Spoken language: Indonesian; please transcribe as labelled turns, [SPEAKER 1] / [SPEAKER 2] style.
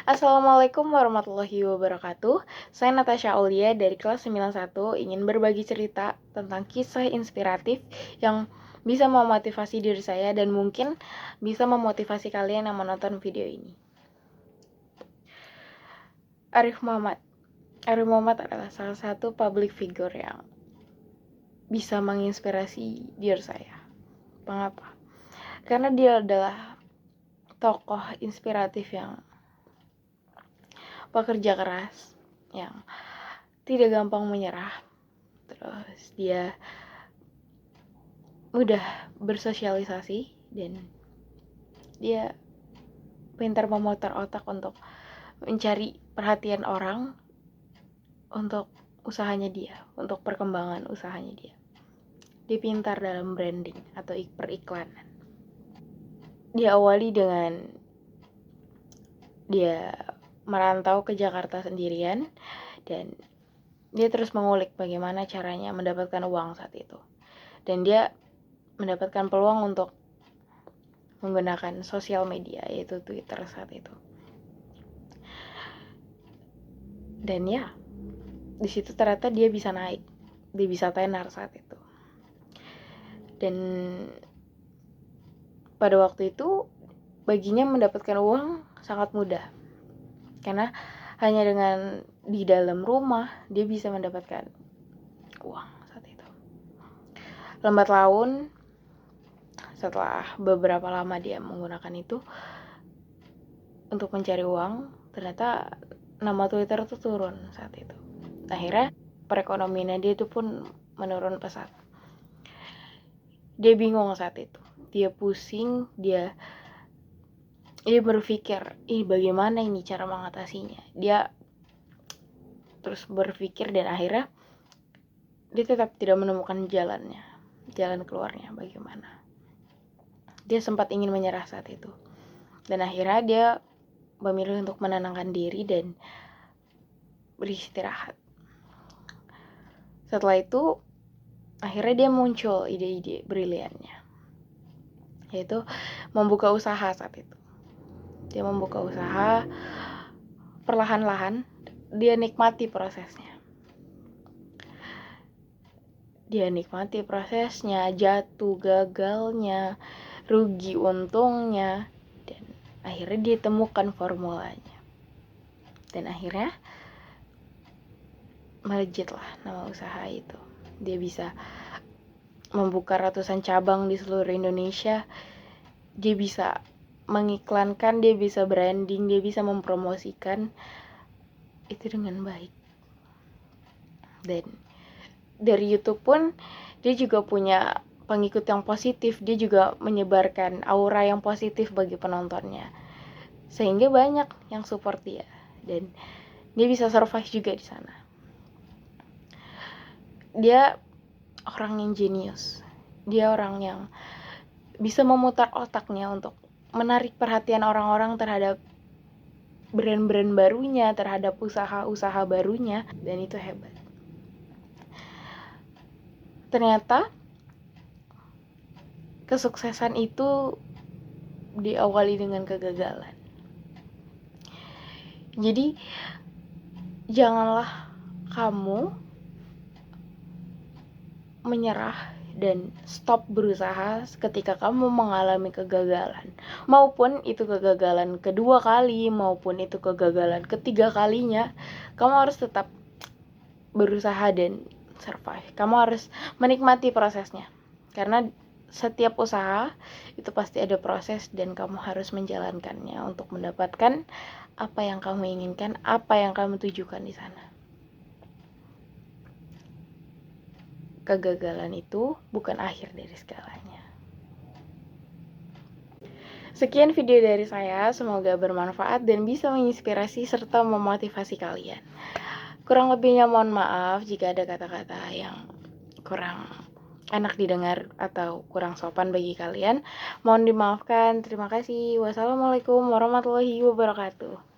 [SPEAKER 1] Assalamualaikum warahmatullahi wabarakatuh. Saya Natasha Aulia dari kelas 91 ingin berbagi cerita tentang kisah inspiratif yang bisa memotivasi diri saya dan mungkin bisa memotivasi kalian yang menonton video ini. Arif Muhammad. Arif Muhammad adalah salah satu public figure yang bisa menginspirasi diri saya. Mengapa? Karena dia adalah tokoh inspiratif yang pekerja keras, yang tidak gampang menyerah. Terus dia mudah bersosialisasi dan dia pintar memutar otak untuk mencari perhatian orang untuk usahanya dia, untuk perkembangan usahanya dia. Dia pintar dalam branding atau periklanan. Dia awali dengan dia merantau ke Jakarta sendirian dan dia terus mengulik bagaimana caranya mendapatkan uang saat itu. Dan dia mendapatkan peluang untuk menggunakan sosial media, yaitu Twitter saat itu. Dan ya, di situ ternyata dia bisa naik, dia bisa tenar saat itu. Dan pada waktu itu baginya mendapatkan uang sangat mudah, karena hanya dengan di dalam rumah dia bisa mendapatkan uang saat itu. Lambat laun, setelah beberapa lama dia menggunakan itu untuk mencari uang, ternyata nama Twitter itu turun saat itu. Akhirnya perekonomiannya dia itu pun menurun pesat. Dia bingung saat itu, dia pusing, dia berpikir, bagaimana ini cara mengatasinya. Dia terus berpikir dan akhirnya dia tetap tidak menemukan jalan keluarnya bagaimana. Dia sempat ingin menyerah saat itu. Dan akhirnya dia memilih untuk menenangkan diri dan beristirahat. Setelah itu akhirnya dia muncul ide-ide briliannya, yaitu membuka usaha saat itu. Dia membuka usaha perlahan-lahan, dia nikmati prosesnya. Dia nikmati prosesnya, jatuh, gagalnya, rugi, untungnya, dan akhirnya dia temukan formulanya. Dan akhirnya melejitlah nama usaha itu. Dia bisa membuka ratusan cabang di seluruh Indonesia. Dia bisa mengiklankan, dia bisa branding, dia bisa mempromosikan itu dengan baik. Dan dari YouTube pun dia juga punya pengikut yang positif, dia juga menyebarkan aura yang positif bagi penontonnya, sehingga banyak yang support dia dan dia bisa survive juga di sana. Dia orang yang jenius, dia orang yang bisa memutar otaknya untuk menarik perhatian orang-orang terhadap brand-brand barunya, terhadap usaha-usaha barunya, dan itu hebat. Ternyata kesuksesan itu diawali dengan kegagalan. Jadi janganlah kamu menyerah dan stop berusaha ketika kamu mengalami kegagalan, maupun itu kegagalan kedua kali maupun itu kegagalan ketiga kalinya. Kamu harus tetap berusaha dan survive. Kamu harus menikmati prosesnya, karena setiap usaha itu pasti ada proses dan kamu harus menjalankannya untuk mendapatkan apa yang kamu inginkan, apa yang kamu tujukan di sana. Kegagalan itu bukan akhir dari segalanya. Sekian video dari saya, semoga bermanfaat dan bisa menginspirasi serta memotivasi kalian. Kurang lebihnya mohon maaf jika ada kata-kata yang kurang enak didengar atau kurang sopan bagi kalian. Mohon dimaafkan. Terima kasih. Wassalamualaikum warahmatullahi wabarakatuh.